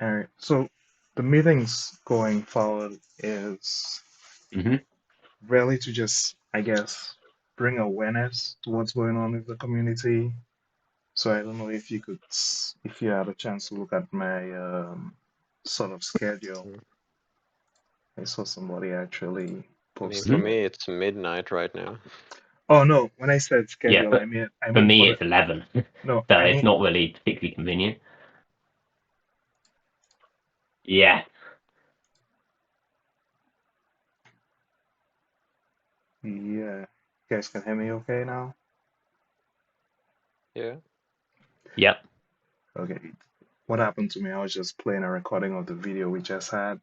All right. So the meetings going forward is Hmm. really to just, I guess, bring awareness to what's going on with the community. So I don't know if you could, if you had a chance to look at my sort of schedule. Mm. I saw somebody actually I mean, for posted Hmm. it. me, it's midnight right now. Oh no, when I said Yeah, schedule, but I for meant me for the it's 11, no, so I it's mean not really particularly convenient. Yeah, yeah. You guys can hear me okay now? Yeah. yep. Okay. What happened to me? I was just playing a recording of the video we just had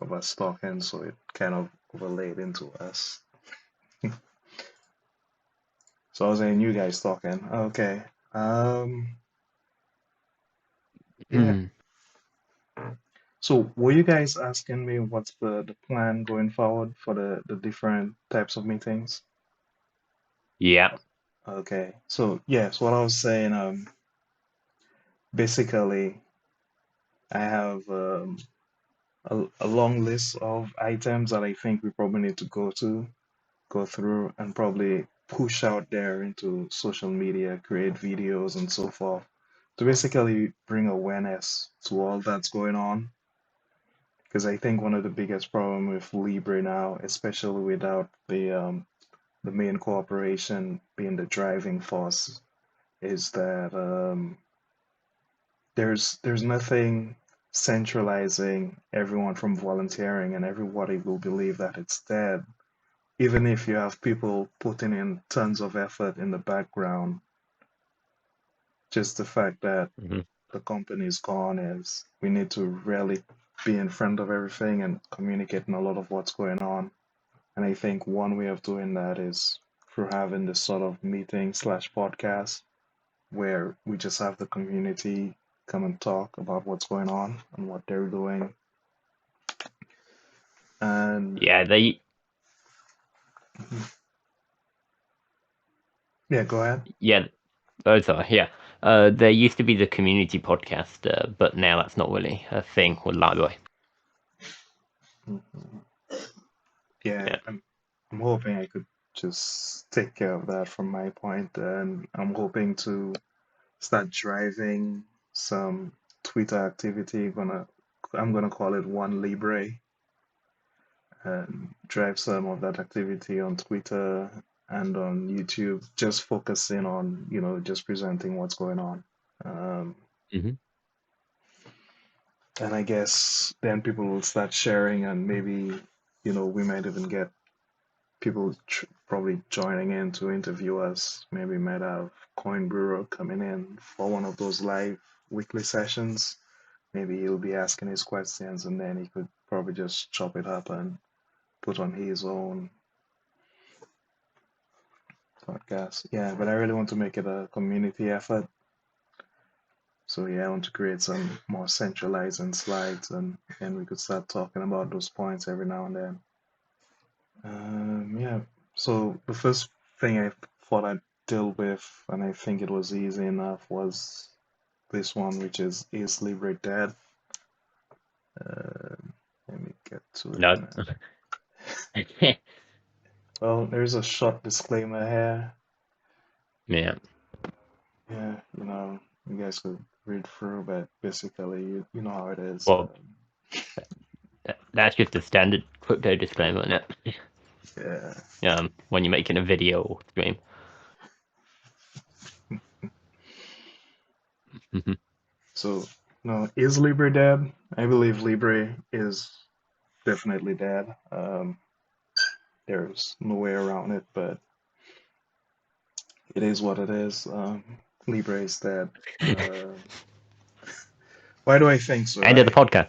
of us talking, so it kind of overlaid into us. So I was saying you guys talking. Okay. Um, yeah. Mm. So were you guys asking me what's the plan going forward for the different types of meetings? Yep. Okay. So yes, what I was saying, basically I have a long list of items that I think we probably need to go through and probably push out there into social media, create videos and so forth to basically bring awareness to all that's going on. Because I think one of the biggest problem with Libre now, especially without the main corporation being the driving force, is that there's nothing centralizing everyone from volunteering, and everybody will believe that it's dead. Even if you have people putting in tons of effort in the background, just the fact that Hmm. the company is gone is we need to really be in front of everything and communicating a lot of what's going on. And I think one way of doing that is through having this sort of meeting slash podcast where we just have the community come and talk about what's going on and what they're doing. And Yeah, they yeah, go ahead. yeah. Oh, sorry. Yeah. There used to be the community podcast, but now that's not really a thing with LBRY. Mhm. Yeah, Yeah. I'm hoping I could just take care of that from my point, and I'm hoping to start driving some Twitter activity. I'm gonna call it One Libre, and drive some of that activity on Twitter and on YouTube, just focusing on, just presenting what's going on. Um, Hmm. and I guess then people will start sharing, and maybe, we might even get people probably joining in to interview us. Maybe might have Coin Bureau coming in for one of those live weekly sessions. Maybe he'll be asking his questions, and then he could probably just chop it up and put on his own podcast. Yeah, but I really want to make it a community effort. So yeah, I want to create some more centralizing slides, and we could start talking about those points every now and then. Yeah. So the first thing I thought I'd deal with, and I think it was easy enough, was this one, which is Libre dead? Uh, Let me get to it No. now. Well, there's a short disclaimer here. Yeah. Yeah, you guys could read through, but basically, you know how it is. Well, that's just a standard crypto disclaimer, isn't it? Yeah. When you're making a video or stream. Hmm. So, no, is Libre dead? I believe Libre is definitely dead. There's no way around it, but it is what it is. Libre is dead. Uh, why do I think so, End of the right? podcast.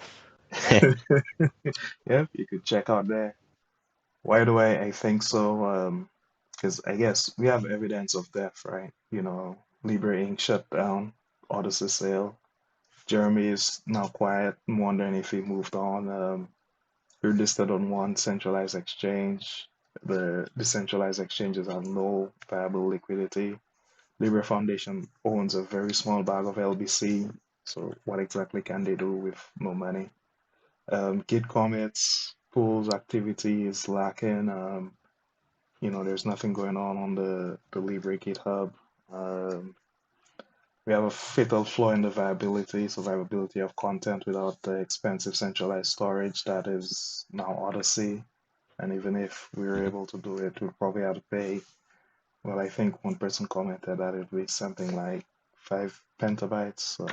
Yep, you could check out there. Why do I think so? Because I guess we have evidence of death, right? Libre Inc. shut down, Odyssey sale. Jeremy is now quiet. I'm wondering if he moved on. We're listed on one centralized exchange. The decentralized exchanges have no viable liquidity. Libre Foundation owns a very small bag of LBC. So what exactly can they do with no money? Git commits, pulls activity is lacking. There's nothing going on the Libre GitHub. Um, we have a fatal flaw in the survivability of content without the expensive centralized storage that is now Odyssey. And even if we were Mhm. able to do it, we'd probably have to pay. Well, I think one person commented that it would be something like 5 petabytes. So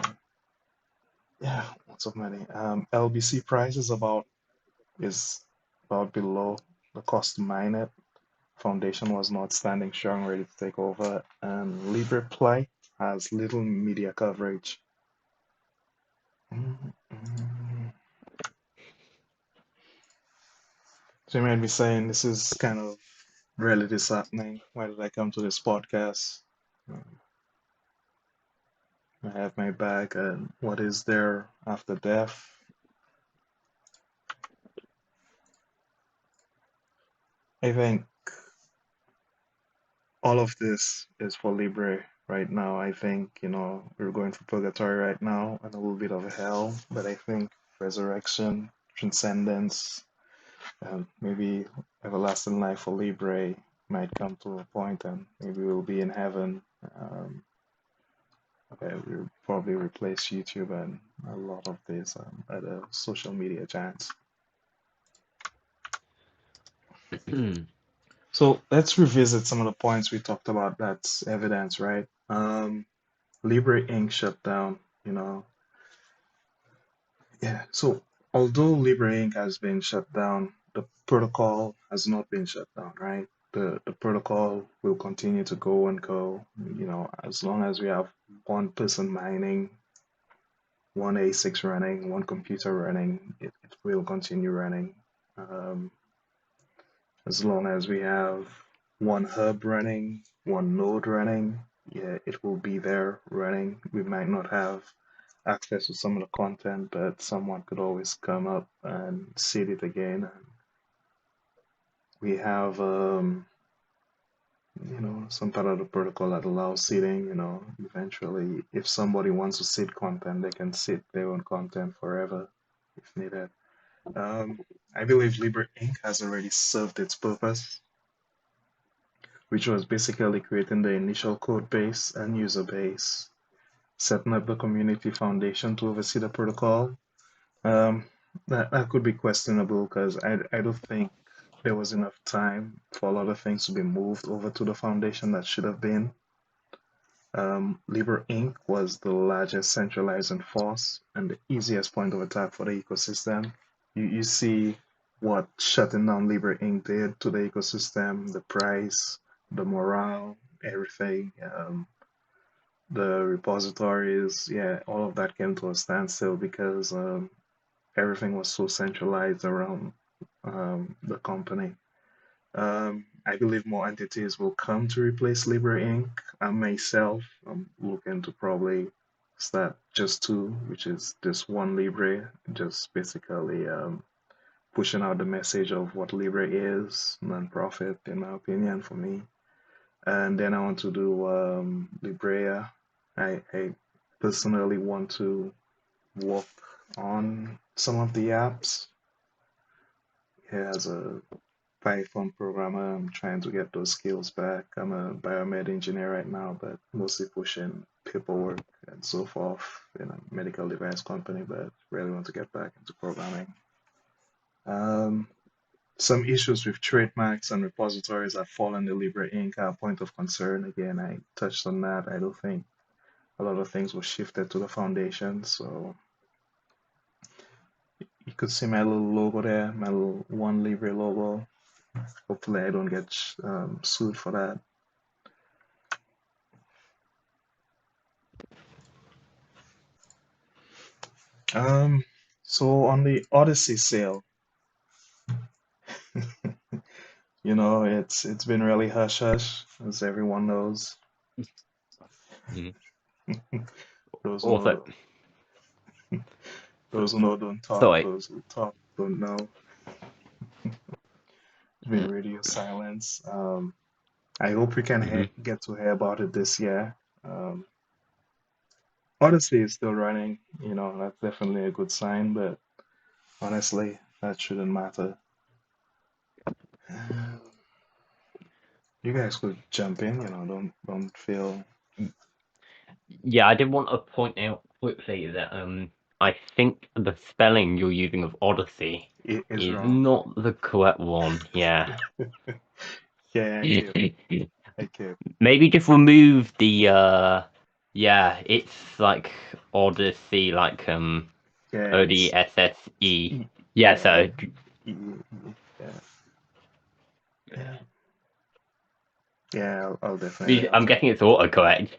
yeah, lots of money. LBC price is about below the cost to mine it. Foundation was not standing strong, ready to take over, and LibrePlay has little media coverage. Mm. So you might be saying this is kind of really disheartening. Why did I come to this podcast? Um, I have my bag, and what is there after death? I think all of this is for Libre right now. I think, we're going for purgatory right now and a little bit of hell, but I think resurrection, transcendence, and maybe everlasting life for Libre might come to a point and maybe we'll be in heaven. Okay, we'll probably replace YouTube and a lot of these other social media giants. So let's revisit some of the points we talked about that's evidence, right? Libre Inc. shut down, you know. Yeah, so although Libre Inc. has been shut down, the protocol has not been shut down, right? The protocol will continue to go and go, as long as we have one person mining, one ASIC running, one computer running, it will continue running. Um, as long as we have one hub running, one node running, yeah, it will be there running. We might not have access to some of the content, but someone could always come up and seed it again. And we have, some part of the protocol that allows seeding. Eventually, if somebody wants to seed content, they can seed their own content forever if needed. Um, I believe Libre Inc. has already served its purpose, which was basically creating the initial code base and user base, setting up the community foundation to oversee the protocol. Um, that could be questionable because I don't think there was enough time for a lot of things to be moved over to the foundation that should have been. Libre Inc. was the largest centralizing force and the easiest point of attack for the ecosystem. You see what shutting down Libre Inc. did to the ecosystem, the price, the morale, everything. The repositories, yeah, all of that came to a standstill because everything was so centralized around the company. I believe more entities will come to replace Libre Inc. I myself, I'm looking to probably start just two, which is this one Libre, just basically pushing out the message of what Libre is, non-profit, in my opinion, for me. And then I want to do Librea. I personally want to work on some of the apps. Yeah, as a Python programmer, I'm trying to get those skills back. I'm a biomed engineer right now, but mostly pushing paperwork and so forth in a medical device company, but really want to get back into programming. Um, some issues with trademarks and repositories that fall under Libre Inc. are a point of concern. Again, I touched on that. I don't think a lot of things were shifted to the foundation, so you could see my little logo there, my little One Libre logo. Hopefully, I don't get sued for that. Um, so on the Odyssey sale, it's been really hush hush, as everyone knows. Mhm. Those who Worth it. know, those who know don't talk. Sorry. Those who talk don't know. It's been radio silence. I hope we can Mm-hmm. get to hear about it this year. Um, Odyssey is still running, that's definitely a good sign, but honestly, that shouldn't matter. You guys could jump in, don't feel Yeah, I did want to point out quickly that I think the spelling you're using of Odyssey it is is wrong. not the correct one. Yeah. Yeah, I keep. Maybe just remove the yeah, it's like Odyssey, like Yeah, it's ODSSE. E, Yeah, yeah, so yeah, yeah, yeah. I'll definitely have I'm to. guessing it's autocorrect.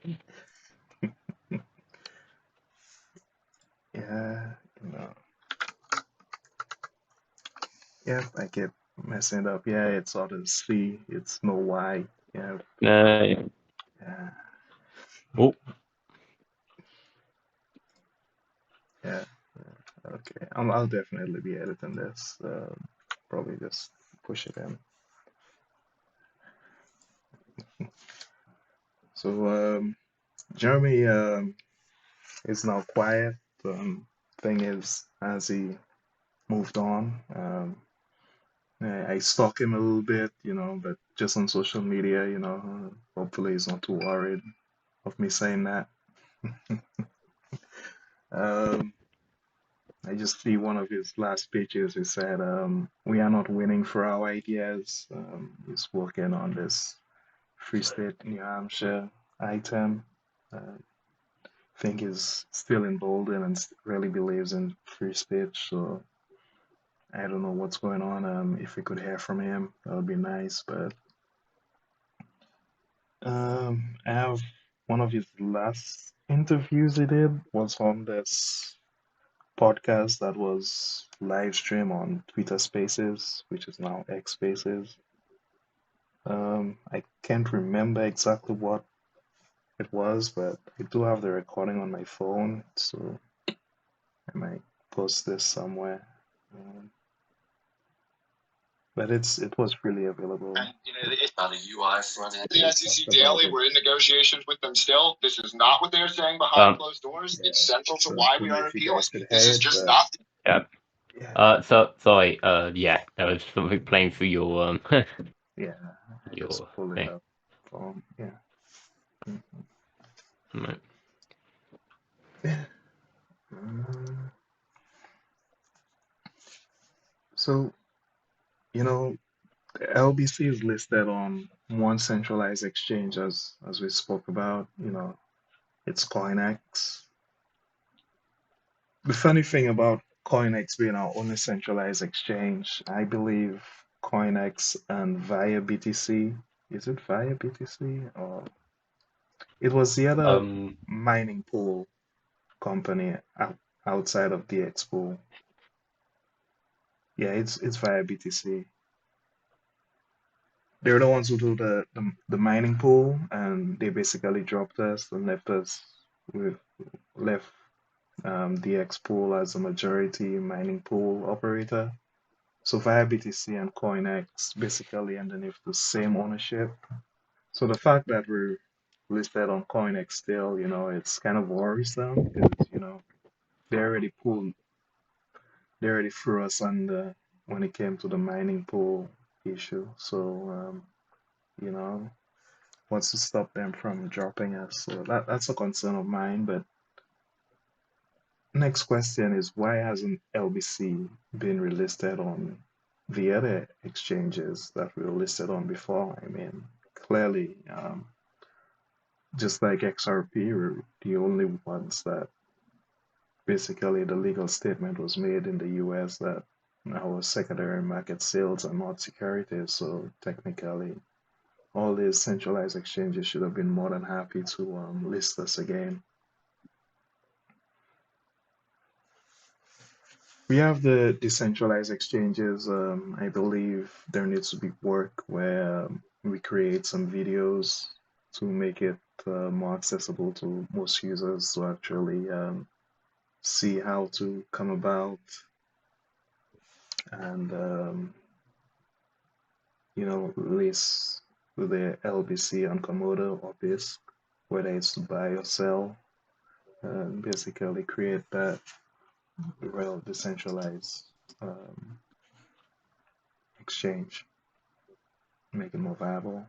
Yeah, yeah. I keep messing it up. Yeah, it's Odyssey. It's no Y. Yeah, Uh, yeah, oh, yeah. Okay, I'll definitely be editing this. Probably just push it in. So, Jeremy is now quiet. Thing is, as he moved on, I stalk him a little bit, but just on social media, hopefully he's not too worried of me saying that. Um, I just see one of his last pages. He said, "We are not winning for our ideas." He's working on this Free State, New Hampshire item. Uh, think he's still emboldened and really believes in free speech. So I don't know what's going on. If we could hear from him, that would be nice. But I have one of his last interviews he did was on this podcast that was live stream on Twitter Spaces, which is now X Spaces. I can't remember exactly what it was, but I do have the recording on my phone, so I might post this somewhere. Um, but it was freely available. It's not a UI front end. The SEC Daily, we're in negotiations with them still. This is not what they're saying behind closed doors. Yeah, It's central to so why don't we know are if you appealing. guys could This hear is it, just but not. yeah. yeah, So sorry. Yeah, there was something playing through your yeah, I just your pull it thing. up. Yeah. Right. Yeah. Um, so, you know, LBC is listed on one centralized exchange as we spoke about, it's CoinEx. The funny thing about CoinEx being our only centralized exchange, I believe CoinEx and via BTC, is it via BTC or it was the other Um. mining pool company outside of the X pool. Yeah, it's via BTC. They're the ones who do the mining pool, and they basically dropped us and left us with left the X pool as a majority mining pool operator. So via BTC and CoinEx basically underneath the same ownership. So the fact that we're listed on CoinEx still, it's kind of worrisome because, they already pulled, they already threw us under when it came to the mining pool issue. So, you know, what's to stop them from dropping us? So that's a concern of mine. But next question is why hasn't LBC been relisted on the other exchanges that we were listed on before? I mean, clearly, just like XRP, we're the only ones that basically the legal statement was made in the US that our secondary market sales are not securities. So technically, all these centralized exchanges should have been more than happy to list us again. We have the decentralized exchanges. I believe there needs to be work where we create some videos to make it more accessible to most users to actually see how to come about and list the LBC on Komodo or BISC, whether it's to buy or sell. basically create that real decentralized um, exchange, make it more viable.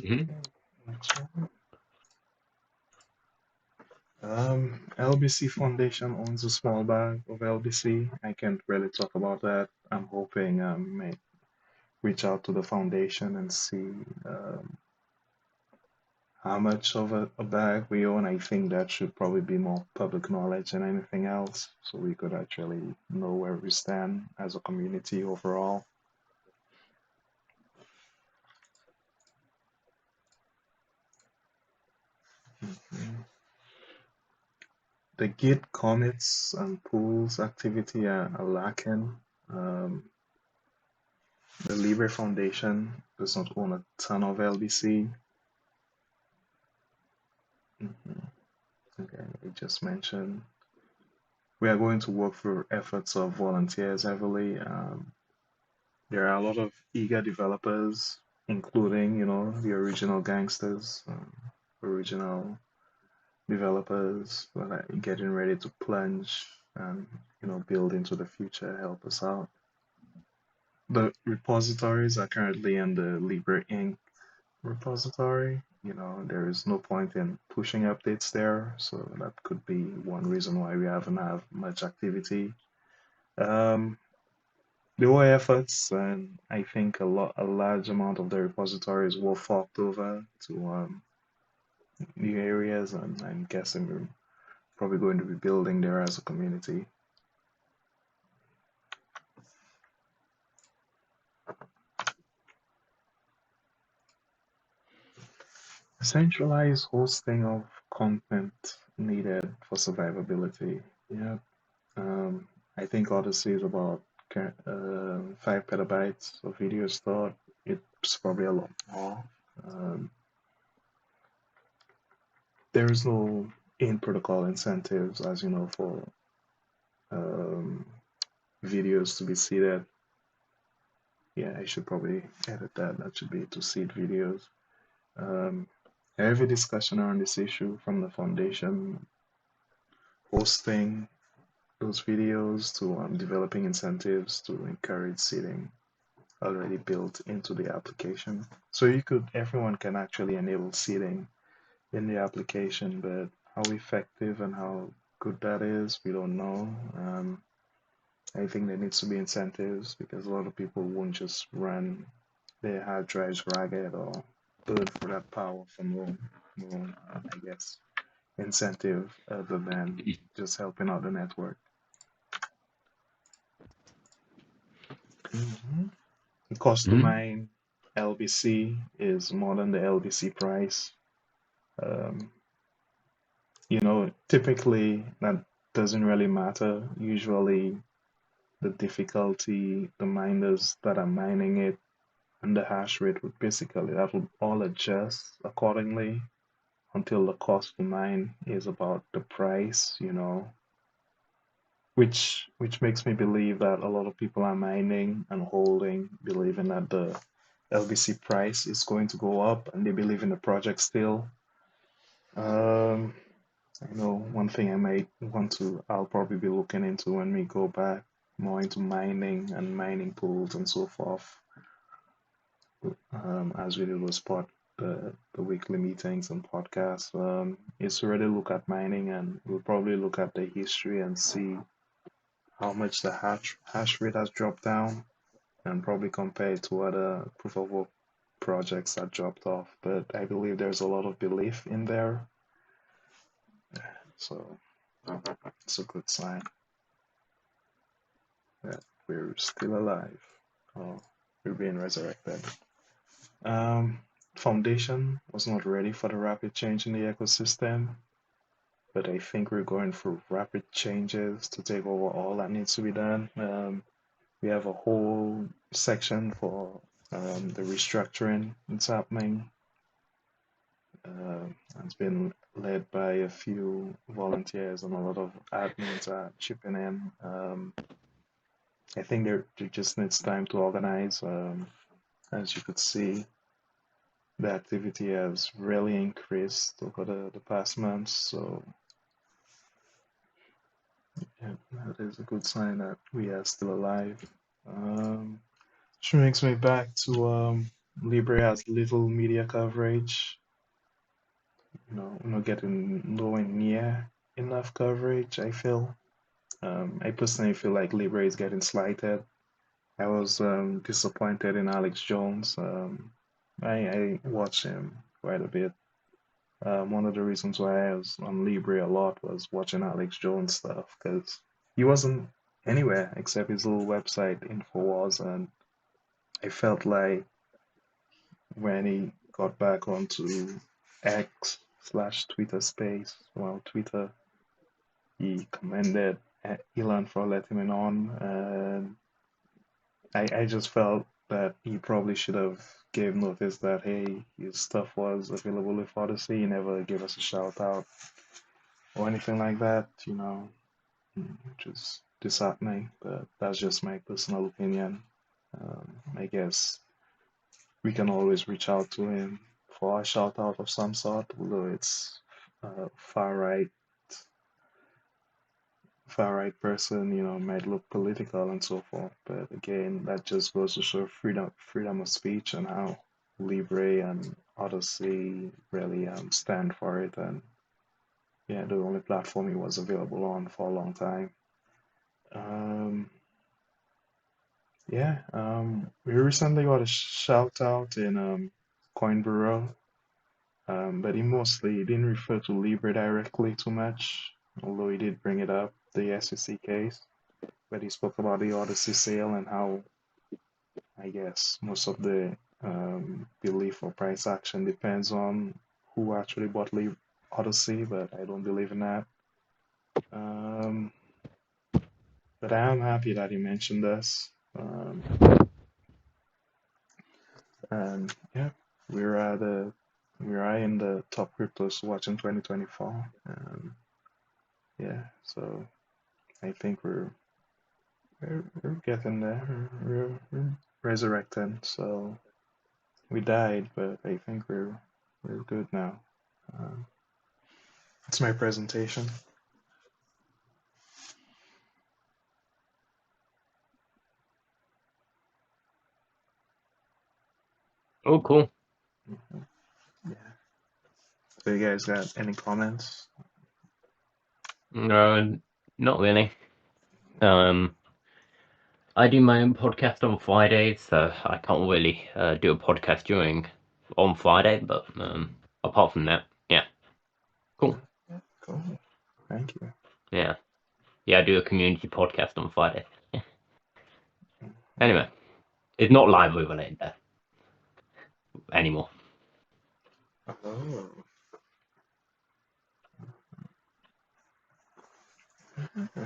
Mhm. Okay, next one. LBC Foundation owns a small bag of LBC. I can't really talk about that. I'm hoping may reach out to the foundation and see how much of a bag we own. I think that should probably be more public knowledge than anything else, so we could actually know where we stand as a community overall. Mhm. The Git commits and pools activity are lacking. Um, the LBRY Foundation does not own a ton of LBC. Mhm. Okay, we just mentioned we are going to work through efforts of volunteers heavily. There are a lot of eager developers, including, the original gangsters, original developers that are getting ready to plunge and, build into the future, help us out. The repositories are currently in the LBRY Inc. repository. There is no point in pushing updates there, so that could be one reason why we haven't had much activity. Um, There were efforts, and I think a large amount of the repositories were forked over to new areas, and I'm guessing we're probably going to be building there as a community. Centralized hosting of content needed for survivability. Yeah, um, I think Odyssey is about 5 petabytes of video stored. It's probably a lot more. Um, there is no in-protocol incentives, as you know, for um, videos to be seeded. Yeah, I should probably edit that. That should be to seed videos. Um, every discussion around this issue from the foundation, hosting those videos to developing incentives to encourage seeding already built into the application. So everyone can actually enable seeding in the application, but how effective and how good that is, we don't know. I think there needs to be incentives because a lot of people won't just run their hard drives ragged or burn for that power for no, I guess, incentive other than just helping out the network. Mhm. The cost to Mhm. mine LBC is more than the LBC price. Um, typically that doesn't really matter. Usually the difficulty, the miners that are mining it, and the hash rate would basically that will all adjust accordingly until the cost to mine is about the price, which makes me believe that a lot of people are mining and holding, believing that the LBC price is going to go up, and they believe in the project still. Um, I know one thing I'll probably be looking into when we go back more into mining and mining pools and so forth, as we do was part the weekly meetings and podcasts, is to really look at mining, and we'll probably look at the history and see how much the hash rate has dropped down, and probably compare it to other proof of work projects that dropped off. But I believe there's a lot of belief in there, so it's a good sign that we're still alive, or we're being resurrected. Um, Foundation was not ready for the rapid change in the ecosystem, but I think we're going through rapid changes to take over all that needs to be done. We have a whole section for the restructuring that's happening. It's been led by a few volunteers, and a lot of admins are chipping in. I think there just needs time to organize. as you could see, the activity has really increased over the past months. So yeah, that is a good sign that we are still alive. Which brings me back to LBRY has little media coverage. Not getting nowhere near enough coverage, I feel. I personally feel like LBRY is getting slighted. I was disappointed in Alex Jones. I watch him quite a bit. One of the reasons why I was on LBRY a lot was watching Alex Jones stuff because he wasn't anywhere except his little website Infowars, and I felt like when he got back onto X/Twitter space, well, Twitter, he commended Elon for letting him on, and I just felt that he probably should have gave notice that hey, his stuff was available with Odyssey. He never gave us a shout out or anything like that, which is disheartening. But that's just my personal opinion. I guess we can always reach out to him for a shout out of some sort, although it's far right person, might look political and so forth. But again, that just goes to show freedom of speech and how LBRY and Odyssey really stand for it. And yeah, the only platform it was available on for a long time. Yeah, we recently got a shout out in Coin Bureau, but he mostly didn't refer to LBRY directly too much, although he did bring it up, the SEC case. But he spoke about the Odyssey sale and how I guess most of the belief or price action depends on who actually bought Odyssey, but I don't believe in that. But I am happy that he mentioned this. And yeah, we're in the top cryptos to watch in 2024. Yeah, so I think we're getting there. We're resurrecting. So we died, but I think we're good now. It's my presentation. Oh, cool. Yeah. So you guys got any comments? No, not really. I do my own podcast on Fridays, so I can't really do a podcast on Friday. But apart from that, yeah, cool. Yeah, cool. Thank you. Yeah, I do a community podcast on Friday. Anyway, it's not library related though anymore. Oh.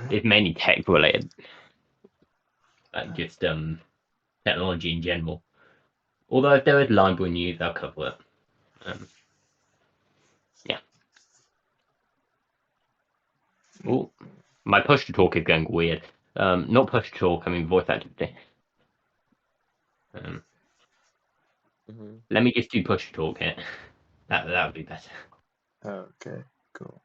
It's mainly tech related, like just technology in general. Although if there is library news, I'll cover it. Yeah. Oh, my push to talk is going weird. Not push to talk. I mean voice activity. Let me just do push to talk here. That would be better. Okay, cool.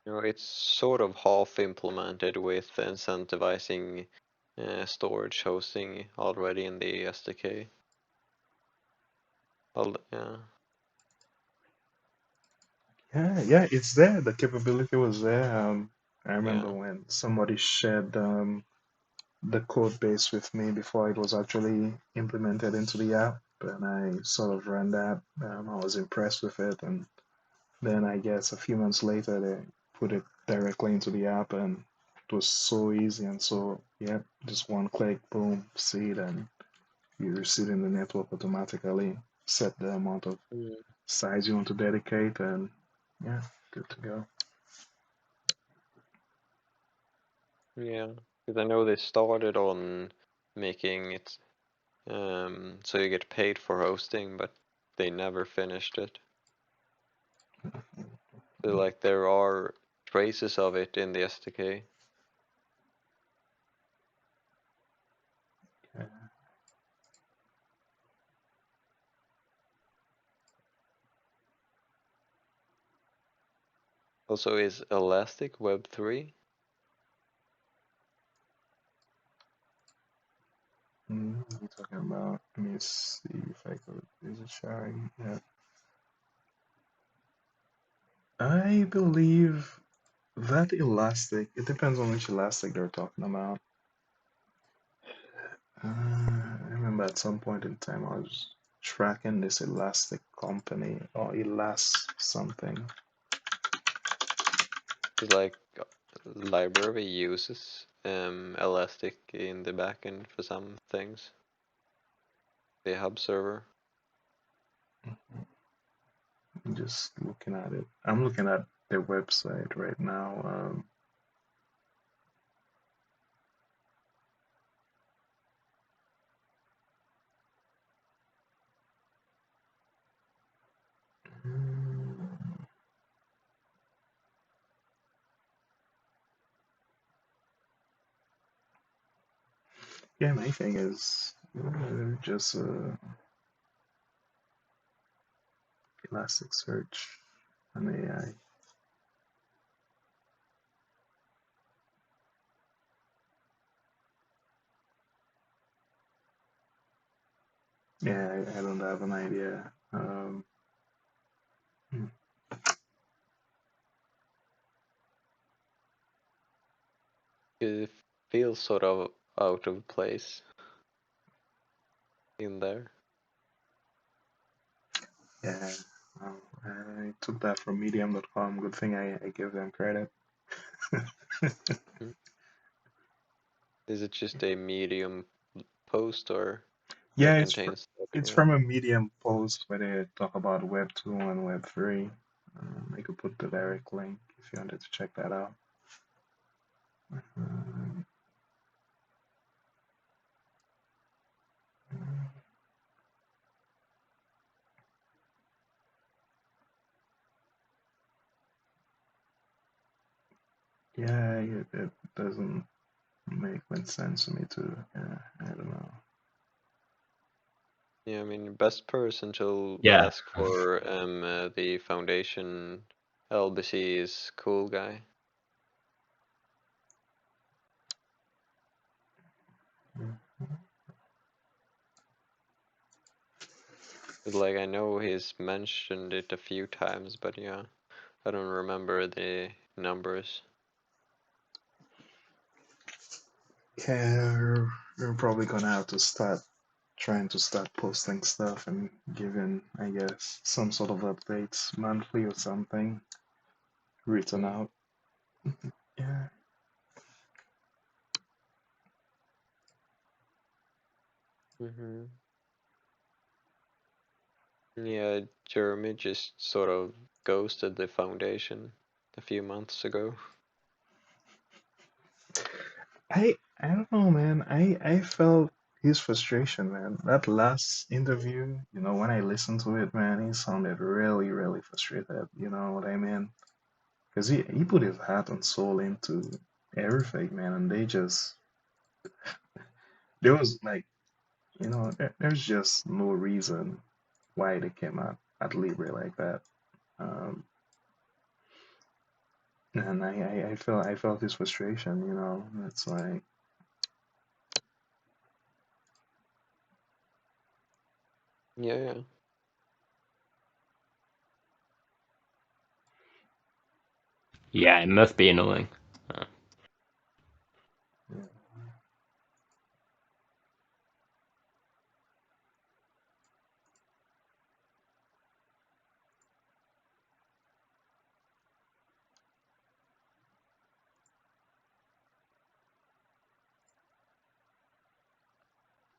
It's sort of half implemented with incentivizing storage hosting already in the SDK. Yeah. Yeah, it's there. The capability was there. I remember Yeah. when somebody shared the code base with me before it was actually implemented into the app, and I sort of ran that. I was impressed with it, and then I guess a few months later they put it directly into the app, and it was so easy and so yeah, just one click, boom, see it, and you receive in the network automatically. Set the amount of size you want to dedicate, and yeah, good to go. Yeah, because I know they started on making it so you get paid for hosting, but they never finished it. So like there are traces of it in the SDK. Okay. Also, is Elastic Web 3? What are you talking about? Let me see if I could. Is it sharing? Yeah. I believe that elastic, it depends on which elastic they're talking about. I remember at some point in time I was tracking this elastic company or elas something. It's like LBRY uses Elastic in the backend for some things. The hub server. I'm just looking at it. I'm looking at their website right now. Yeah, my thing is just Elasticsearch and AI. Yeah, I don't have an idea. It feels sort of out of place in there. Yeah, I took that from medium.com. Good thing I give them credit. Is it just a Medium post or Yeah, that contains that? it's Yeah. from a Medium post where they talk about Web 2 and Web 3. I could put the direct link if you wanted to check that out. Um, yeah, it doesn't make much sense to me too. Yeah, I don't know. Yeah, I mean, best person to Yeah. ask for the foundation LBC is Cool Guy. But, like, I know he's mentioned it a few times, but yeah, I don't remember the numbers. Yeah, we're probably gonna have to start trying to start posting stuff and giving, I guess, some sort of updates monthly or something written out. Yeah. Mm-hmm. Yeah, Jeremy just sort of ghosted the foundation a few months ago. I don't know, man. I felt his frustration, man. That last interview, when I listened to it, man, he sounded really, really frustrated. You know what I mean? Because he put his heart and soul into everything, man, and there was like, there's just no reason why they came out at LBRY like that. Um, and I felt his frustration, That's why. Yeah, yeah. Yeah, it must be annoying.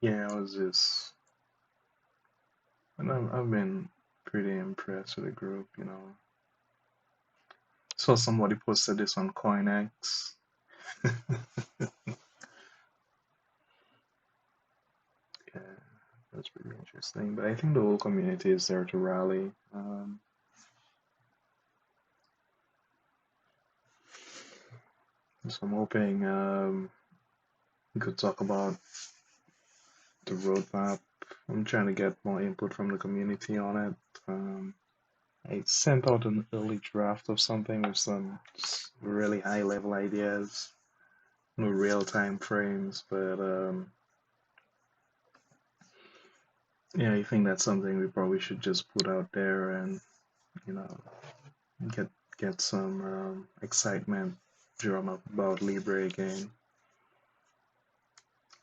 Yeah, I was just, and I've been pretty impressed with the group. Saw somebody posted this on CoinX. Yeah, that's pretty interesting. But I think the whole community is there to rally. So I'm hoping we could talk about the roadmap. I'm trying to get more input from the community on it. I sent out an early draft of something with some just really high level ideas, no real time frames, but yeah, I think that's something we probably should just put out there and, you know, get get some excitement drum up about LBRY again.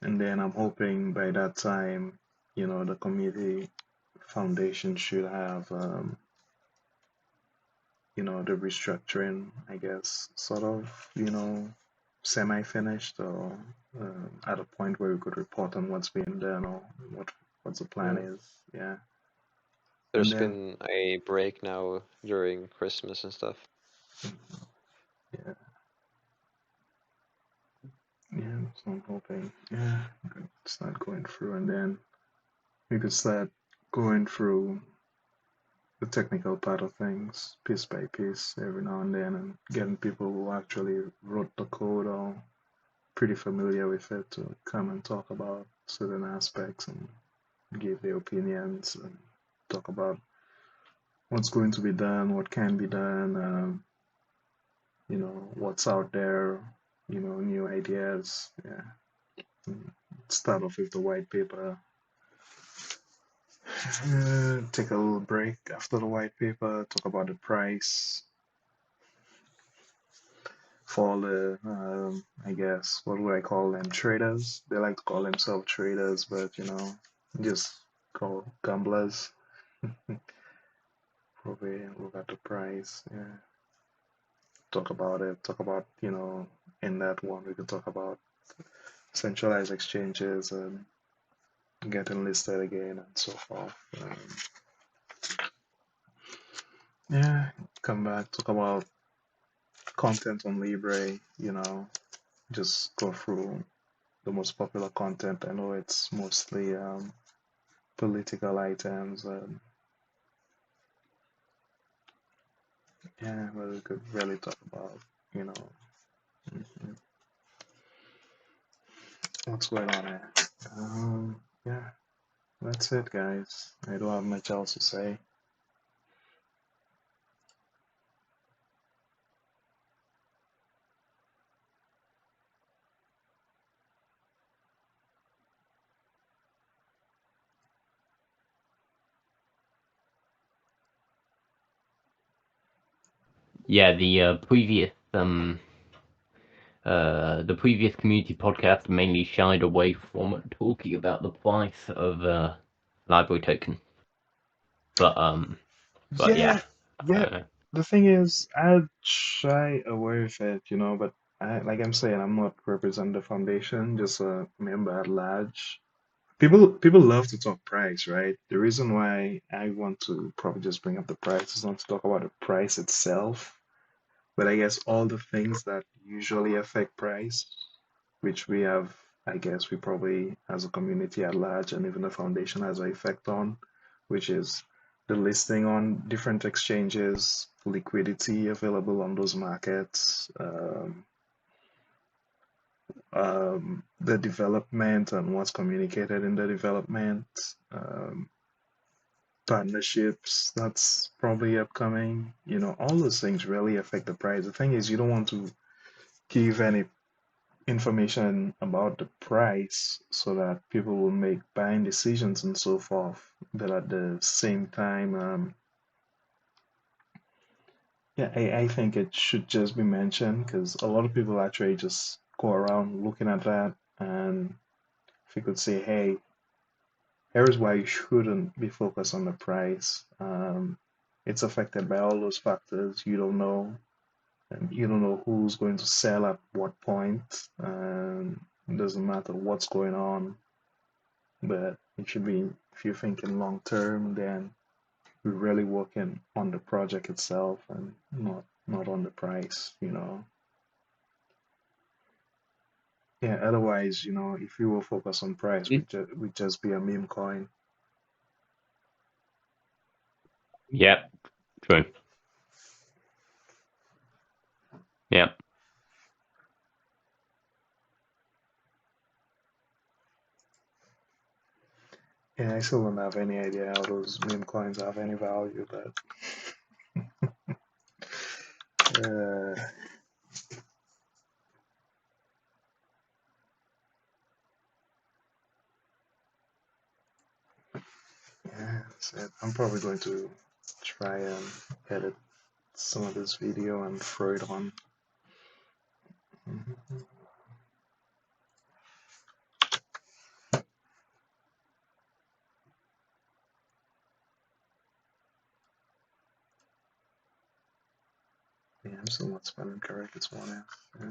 And then I'm hoping by that time, the community foundation should have, the restructuring, I guess, sort of, semi-finished or at a point where we could report on what's being done or what the plan is. Yeah. And There's then, been a break now during Christmas and stuff. yeah, yeah, so I'm hoping, yeah, we could start going through and then we could start going through the technical part of things piece by piece every now and then and getting people who actually wrote the code or pretty familiar with it to come and talk about certain aspects and give their opinions and talk about what's going to be done, what can be done, what's out there, new ideas. Yeah. Start off with the white paper. Take a little break after the white paper, talk about the price for all the, I guess, what would I call them? Traders. They like to call themselves traders, but, just call gamblers. Probably look at the price. Yeah. Talk about it. Talk about, in that one, we could talk about centralized exchanges and getting listed again and so forth. Yeah, come back, talk about content on LBRY, just go through the most popular content. I know it's mostly political items. Yeah, but we could really talk about, what's going on here. Yeah, that's it, guys. I don't have much else to say. Yeah, the previous community podcast mainly shied away from talking about the price of LBRY token. But yeah. Yeah. The thing is, I'd shy away with it, but like I'm saying, I'm not representing the foundation, just a member at large. People love to talk price, right? The reason why I want to probably just bring up the price is not to talk about the price itself, but I guess all the things that usually affect price, which we have, I guess we probably as a community at large and even the foundation has an effect on, which is the listing on different exchanges, liquidity available on those markets, the development and what's communicated in the development, partnerships that's probably upcoming. All those things really affect the price. The thing is, you don't want to give any information about the price so that people will make buying decisions and so forth. But at the same time, yeah, I think it should just be mentioned because a lot of people actually just go around looking at that. And if you could say, hey, here's why you shouldn't be focused on the price. It's affected by all those factors you don't know. And you don't know who's going to sell at what point. It doesn't matter what's going on. But it should be, if you're thinking long term, then we're really working on the project itself and not on the price. Yeah, otherwise, if we will focus on price, we'd just be a meme coin. Yeah, true. Yeah. Yeah, I still don't have any idea how those meme coins have any value, but Yeah, so I'm probably going to try and edit some of this video and throw it on. Yeah, I'm still not spelling correct. It's one F. Yeah.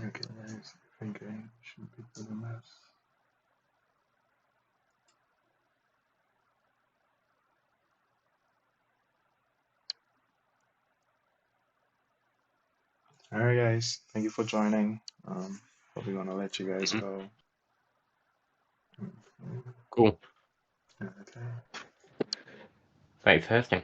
Okay, guys, I think I should be good enough. All right, guys, thank you for joining. Probably gonna let you guys go. Cool. Okay. Thanks for hosting.